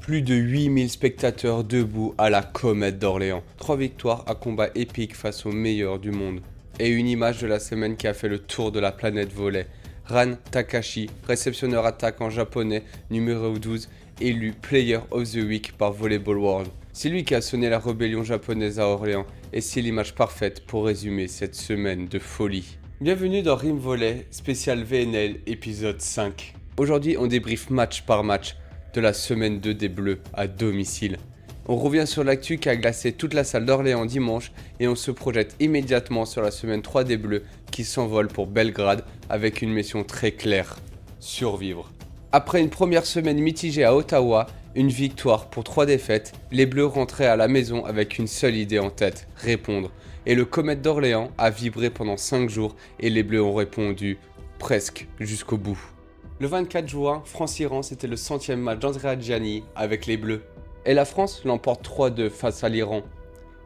Plus de 8000 spectateurs debout à la Comète d'Orléans. 3 victoires à combat épique face aux meilleurs du monde. Et une image de la semaine qui a fait le tour de la planète volley. Ran Takashi, réceptionneur attaquant japonais numéro 12, élu Player of the Week par Volleyball World. C'est lui qui a sonné la rébellion japonaise à Orléans et c'est l'image parfaite pour résumer cette semaine de folie. Bienvenue dans Rim Volley, spécial VNL, épisode 5. Aujourd'hui on débriefe match par match de la semaine 2 des Bleus à domicile. On revient sur l'actu qui a glacé toute la salle d'Orléans dimanche et on se projette immédiatement sur la semaine 3 des Bleus qui s'envole pour Belgrade avec une mission très claire, survivre. Après une première semaine mitigée à Ottawa, une victoire pour 3 défaites, les Bleus rentraient à la maison avec une seule idée en tête, répondre. Et le Comète d'Orléans a vibré pendant 5 jours et les Bleus ont répondu presque jusqu'au bout. Le 24 juin, France-Iran, c'était le 100e match d'Andrea Gianni avec les Bleus. Et la France l'emporte 3-2 face à l'Iran.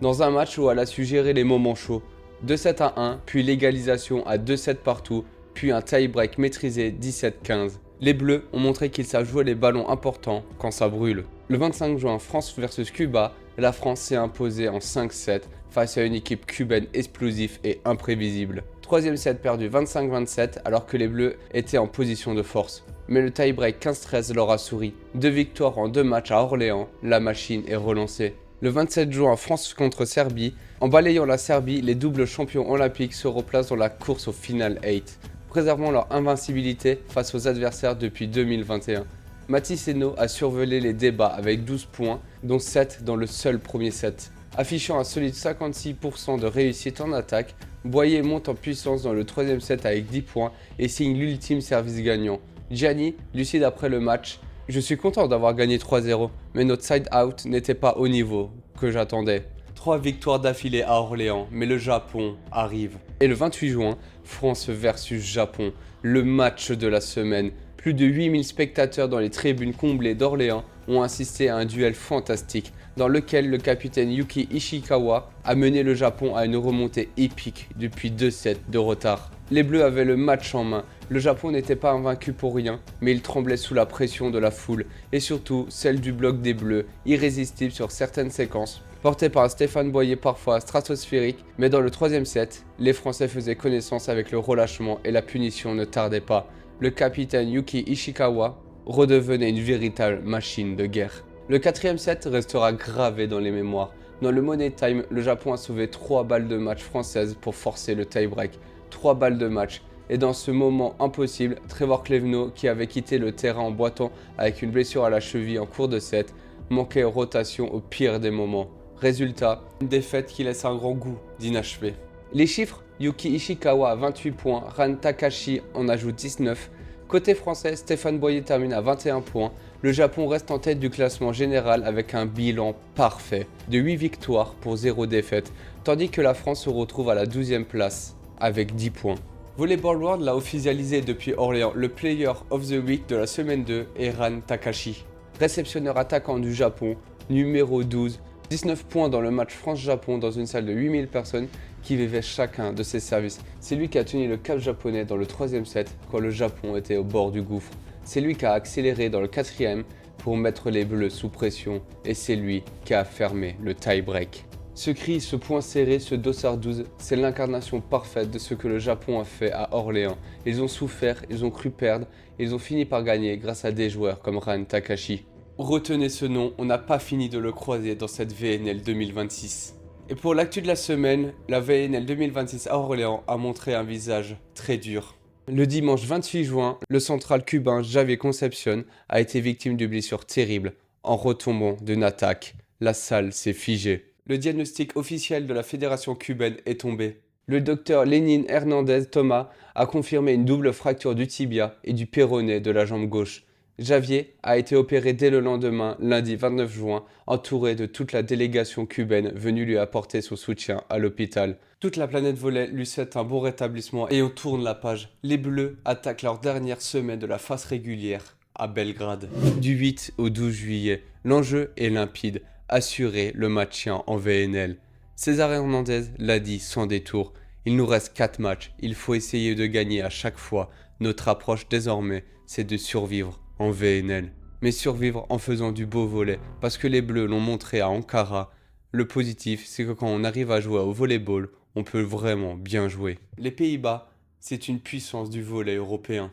Dans un match où elle a su gérer les moments chauds. 2-7-1, puis l'égalisation à 2-7 partout, puis un tie-break maîtrisé 17-15. Les Bleus ont montré qu'ils savent jouer les ballons importants quand ça brûle. Le 25 juin, France versus Cuba, la France s'est imposée en 5-7 face à une équipe cubaine explosive et imprévisible. Troisième set perdu 25-27 alors que les Bleus étaient en position de force. Mais le tie-break 15-13 leur a souri. 2 victoires en 2 matchs à Orléans, la machine est relancée. Le 27 juin, France contre Serbie. En balayant la Serbie, les doubles champions olympiques se replacent dans la course au Final 8, préservant leur invincibilité face aux adversaires depuis 2021. Mathis Henault a survolé les débats avec 12 points, dont 7 dans le seul premier set. Affichant un solide 56% de réussite en attaque, Boyer monte en puissance dans le troisième set avec 10 points et signe l'ultime service gagnant. Gianni, lucide après le match, « Je suis content d'avoir gagné 3-0, mais notre side-out n'était pas au niveau que j'attendais. » 3 victoires d'affilée à Orléans, mais le Japon arrive. Et le 28 juin, France versus Japon, le match de la semaine. Plus de 8000 spectateurs dans les tribunes comblées d'Orléans ont assisté à un duel fantastique dans lequel le capitaine Yuki Ishikawa a mené le Japon à une remontée épique depuis 2 sets de retard. Les Bleus avaient le match en main, le Japon n'était pas invaincu pour rien, mais il tremblait sous la pression de la foule et surtout celle du bloc des Bleus, irrésistible sur certaines séquences. Porté par un Stéphane Boyer parfois stratosphérique, mais dans le troisième set, les Français faisaient connaissance avec le relâchement et la punition ne tardait pas. Le capitaine Yuki Ishikawa redevenait une véritable machine de guerre. Le quatrième set restera gravé dans les mémoires. Dans le Money Time, le Japon a sauvé 3 balles de match françaises pour forcer le tie-break. 3 balles de match. Et dans ce moment impossible, Trevor Clevenot, qui avait quitté le terrain en boitant avec une blessure à la cheville en cours de set, manquait rotation au pire des moments. Résultat, une défaite qui laisse un grand goût d'inachevé. Les chiffres, Yuki Ishikawa a 28 points, Ran Takashi en ajoute 19. Côté français, Stéphane Boyer termine à 21 points. Le Japon reste en tête du classement général avec un bilan parfait de 8 victoires pour 0 défaite, tandis que la France se retrouve à la 12e place avec 10 points. Volleyball World l'a officialisé depuis Orléans, le Player of the Week de la semaine 2 est Ran Takashi. Réceptionneur attaquant du Japon, numéro 12, 19 points dans le match France-Japon dans une salle de 8000 personnes qui vivaient chacun de ses services. C'est lui qui a tenu le cap japonais dans le troisième set quand le Japon était au bord du gouffre. C'est lui qui a accéléré dans le quatrième pour mettre les Bleus sous pression et c'est lui qui a fermé le tie-break. Ce cri, ce point serré, ce dossard 12, c'est l'incarnation parfaite de ce que le Japon a fait à Orléans. Ils ont souffert, ils ont cru perdre, ils ont fini par gagner grâce à des joueurs comme Ran Takashi. Retenez ce nom, on n'a pas fini de le croiser dans cette VNL 2026. Et pour l'actu de la semaine, la VNL 2026 à Orléans a montré un visage très dur. Le dimanche 28 juin, le central cubain Javier Concepcion a été victime d'une blessure terrible en retombant d'une attaque. La salle s'est figée. Le diagnostic officiel de la fédération cubaine est tombé. Le docteur Lénine Hernandez Thomas a confirmé une double fracture du tibia et du péroné de la jambe gauche. Javier a été opéré dès le lendemain, lundi 29 juin, entouré de toute la délégation cubaine venue lui apporter son soutien à l'hôpital. Toute la planète volley lui souhaite un bon rétablissement et on tourne la page. Les Bleus attaquent leur dernière semaine de la phase régulière à Belgrade. Du 8 au 12 juillet, l'enjeu est limpide, assurer le maintien en VNL. César Hernandez l'a dit sans détour, il nous reste 4 matchs, il faut essayer de gagner à chaque fois. Notre approche désormais, c'est de survivre en VNL. mais survivre en faisant du beau volley, parce que les Bleus l'ont montré à Ankara. Le positif, c'est que quand on arrive à jouer au volleyball, on peut vraiment bien jouer. Les Pays-Bas, c'est une puissance du volley européen.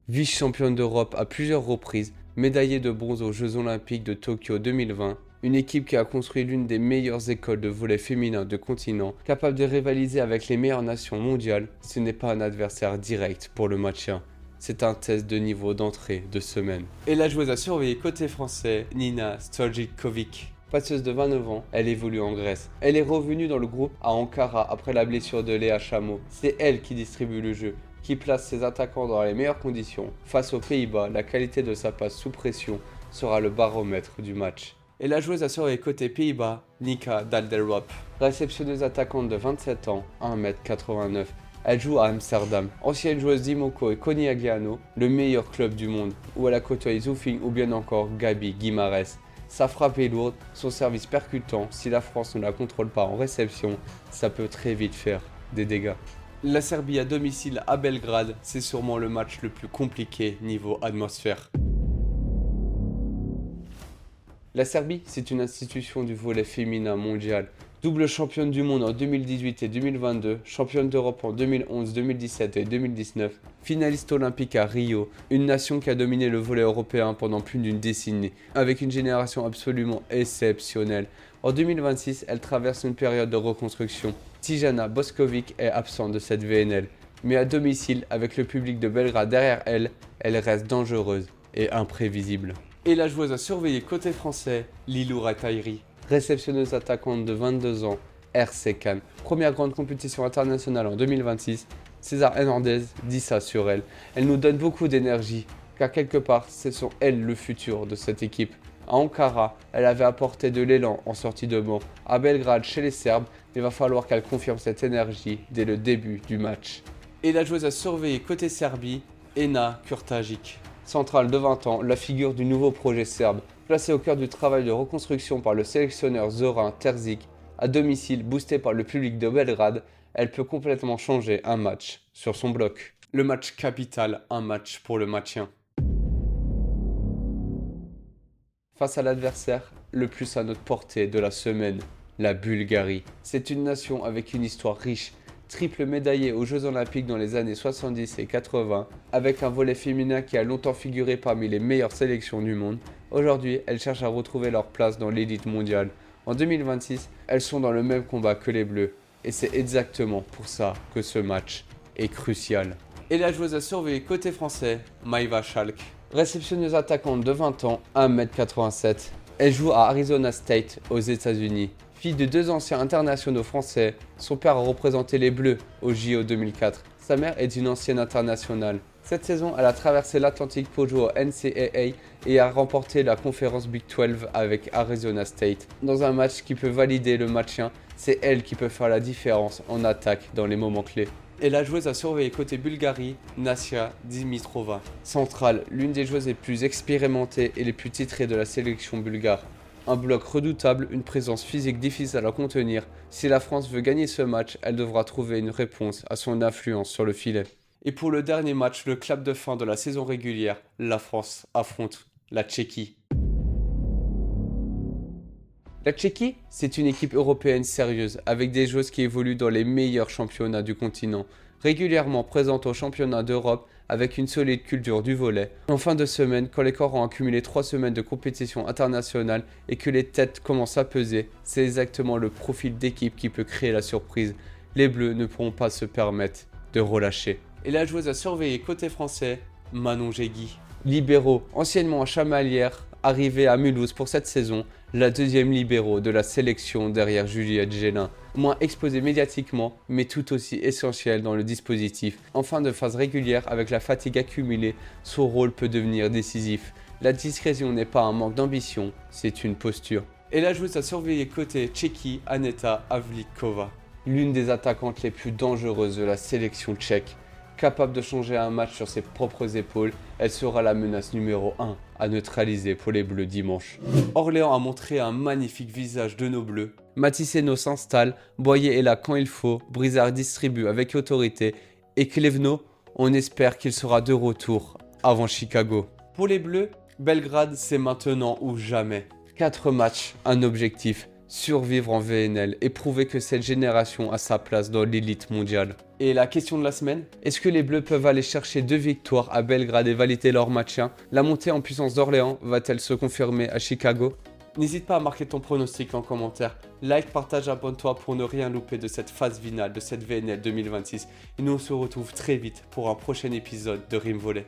Vice-championne d'Europe à plusieurs reprises, médaillée de bronze aux Jeux Olympiques de Tokyo 2020, une équipe qui a construit l'une des meilleures écoles de volley féminin de continent, capable de rivaliser avec les meilleures nations mondiales, ce n'est pas un adversaire direct pour le maintien. C'est un test de niveau d'entrée de semaine. Et la joueuse à surveiller côté français, Nina Stojkovic. Passeuse de 29 ans, elle évolue en Grèce. Elle est revenue dans le groupe à Ankara après la blessure de Léa Chameau. C'est elle qui distribue le jeu, qui place ses attaquants dans les meilleures conditions. Face aux Pays-Bas, la qualité de sa passe sous pression sera le baromètre du match. Et la joueuse à surveiller côté Pays-Bas, Nika Dalderop. Réceptionneuse attaquante de 27 ans, 1m89. Elle joue à Amsterdam, ancienne joueuse d'Imoco et Coniagliano, le meilleur club du monde, où elle a côtoyé Zoufing ou bien encore Gabi Guimarães. Sa frappe est lourde, son service percutant, si la France ne la contrôle pas en réception, ça peut très vite faire des dégâts. La Serbie à domicile à Belgrade, c'est sûrement le match le plus compliqué niveau atmosphère. La Serbie, c'est une institution du volley féminin mondial. Double championne du monde en 2018 et 2022, championne d'Europe en 2011, 2017 et 2019, finaliste olympique à Rio, une nation qui a dominé le volley européen pendant plus d'une décennie, avec une génération absolument exceptionnelle. En 2026, elle traverse une période de reconstruction. Tijana Boskovic est absente de cette VNL, mais à domicile, avec le public de Belgrade derrière elle, elle reste dangereuse et imprévisible. Et la joueuse à surveiller côté français, Lilou Ratairi. Réceptionneuse attaquante de 22 ans, RC Cannes. Première grande compétition internationale en 2026. César Hernandez dit ça sur elle. Elle nous donne beaucoup d'énergie, car quelque part, ce sont elles le futur de cette équipe. À Ankara, elle avait apporté de l'élan en sortie de banc. À Belgrade, chez les Serbes, il va falloir qu'elle confirme cette énergie dès le début du match. Et la joueuse à surveiller côté Serbie, Ena Kurtagic. Centrale de 20 ans, la figure du nouveau projet serbe. Placée au cœur du travail de reconstruction par le sélectionneur Zoran Terzic, à domicile boostée par le public de Belgrade, elle peut complètement changer un match sur son bloc. Le match capital, un match pour le maintien. Face à l'adversaire le plus à notre portée de la semaine, la Bulgarie. C'est une nation avec une histoire riche, triple médaillée aux Jeux Olympiques dans les années 70 et 80, avec un volley féminin qui a longtemps figuré parmi les meilleures sélections du monde. Aujourd'hui, elles cherchent à retrouver leur place dans l'élite mondiale. En 2026, elles sont dans le même combat que les Bleus, et c'est exactement pour ça que ce match est crucial. Et la joueuse à surveiller côté français, Maïva Schalk. Réceptionneuse attaquante de 20 ans, 1m87. Elle joue à Arizona State, aux États-Unis. Fille de deux anciens internationaux français, son père a représenté les Bleus au JO 2004. Sa mère est une ancienne internationale. Cette saison, elle a traversé l'Atlantique pour jouer au NCAA et a remporté la conférence Big 12 avec Arizona State. Dans un match qui peut valider le maintien, c'est elle qui peut faire la différence en attaque dans les moments clés. Et la joueuse à surveiller côté Bulgarie, Nasia Dimitrova. Centrale, l'une des joueuses les plus expérimentées et les plus titrées de la sélection bulgare. Un bloc redoutable, une présence physique difficile à contenir. Si la France veut gagner ce match, elle devra trouver une réponse à son influence sur le filet. Et pour le dernier match, le clap de fin de la saison régulière, la France affronte la Tchéquie. La Tchéquie, c'est une équipe européenne sérieuse, avec des joueuses qui évoluent dans les meilleurs championnats du continent, régulièrement présentes au championnat d'Europe avec une solide culture du volley. En fin de semaine, quand les corps ont accumulé 3 semaines de compétition internationale et que les têtes commencent à peser, c'est exactement le profil d'équipe qui peut créer la surprise. Les Bleus ne pourront pas se permettre de relâcher. Et la joueuse à surveiller côté français, Manon Jegui. Libéraux, anciennement à Chamalières, arrivée à Mulhouse pour cette saison, la deuxième libéraux de la sélection derrière Juliette Gélin. Moins exposée médiatiquement, mais tout aussi essentielle dans le dispositif. En fin de phase régulière, avec la fatigue accumulée, son rôle peut devenir décisif. La discrétion n'est pas un manque d'ambition, c'est une posture. Et la joueuse à surveiller côté Tchéquie, Aneta Havlíková. L'une des attaquantes les plus dangereuses de la sélection tchèque. Capable de changer un match sur ses propres épaules, elle sera la menace numéro 1 à neutraliser pour les Bleus dimanche. Orléans a montré un magnifique visage de nos Bleus. Maticeno s'installe, Boyer est là quand il faut, Brizard distribue avec autorité et Clévenot, on espère qu'il sera de retour avant Chicago. Pour les Bleus, Belgrade, c'est maintenant ou jamais. 4 matchs, un objectif, survivre en VNL et prouver que cette génération a sa place dans l'élite mondiale. Et la question de la semaine, est-ce que les Bleus peuvent aller chercher 2 victoires à Belgrade et valider leur maintien? La montée en puissance d'Orléans va-t-elle se confirmer à Chicago? N'hésite pas à marquer ton pronostic en commentaire. Like, partage, abonne-toi pour ne rien louper de cette phase finale de cette VNL 2026. Et nous on se retrouve très vite pour un prochain épisode de Rime Volée.